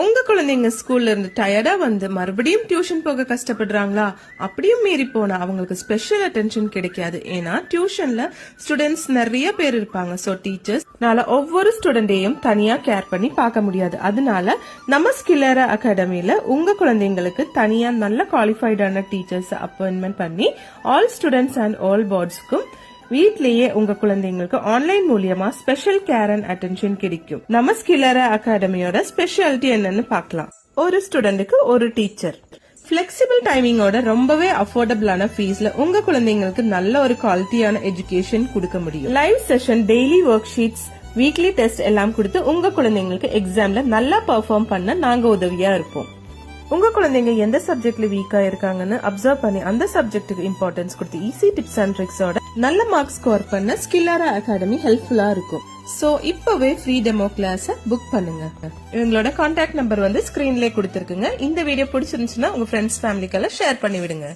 உங்க குழந்தைங்க ஸ்கூல்ல இருந்து டயர்டா வந்து மறுபடியும் டியூஷன் போக கஷ்டப்படுறாங்களா? அப்படியும் மீறி போனா அவங்களுக்கு ஸ்பெஷல் அட்டென்ஷன் கிடைக்காது. ஏன்னா டியூஷன்ல ஸ்டூடெண்ட்ஸ் நிறைய பேர் இருப்பாங்க. சோ டீச்சர்ஸ் ஒவ்வொரு ஸ்டூடெண்டையும் தனியா கேர் பண்ணி பார்க்க முடியாது. அதனால நம்ம ஸ்கில்லரா அகாடமில உங்க குழந்தைங்களுக்கு தனியா நல்ல குவாலிஃபைடான டீச்சர்ஸ் அப்பாயின்மெண்ட் பண்ணி ஆல் ஸ்டூடெண்ட்ஸ் அண்ட் ஆல் போர்ட்ஸ்க்கும் வீட்லயே உங்க குழந்தைங்களுக்கு ஆன்லைன் மூலியமா ஸ்பெஷல் கேர் அண்ட் அட்டென்ஷன் கிடைக்கும். நம்ம ஸ்கில்லரா அகாடமியோட ஸ்பெஷாலிட்டி என்னன்னு பார்க்கலாம். ஒரு ஸ்டூடெண்ட்டுக்கு ஒரு டீச்சர், பிளெக்சிபிள் டைமிங்கோட ரொம்பவே அஃபோர்டபிளான ஃபீஸ்ல உங்க குழந்தைங்களுக்கு நல்ல ஒரு குவாலிட்டியான எஜுகேஷன் கொடுக்க முடியும். Live session, daily work sheets, weekly test எல்லாம் கொடுத்து உங்க குழந்தைங்களுக்கு எக்ஸாம்ல நல்லா பெர்ஃபார்ம் பண்ண நாங்க உதவியா இருப்போம். உங்க குழந்தைங்க எந்த சப்ஜெக்ட்ல வீக்கா இருக்காங்கன்னு அப்சர்வ் பண்ணி அந்த சப்ஜெக்ட்டுக்கு இம்பார்ட்டன்ஸ் கொடுத்து ஈஸி டிப்ஸ் அண்ட் ட்ரிக்ஸோட நல்ல மார்க்ஸ் ஸ்கோர் பண்ண ஸ்கில்லரா அகாடமி ஹெல்ப்ஃபுல்லா இருக்கும். சோ இப்பவே ஃப்ரீ டெமோ கிளாஸ் புக் பண்ணுங்க. இவங்களோட கான்டாக்ட் நம்பர் ஸ்கிரீன்லயே கொடுத்திருக்குங்க. இந்த வீடியோ பிடிச்சிருந்துச்சுன்னா உங்க ஃப்ரெண்ட்ஸ் ஃபேமிலிக்கெல்லாம் ஷேர் பண்ணி விடுங்க.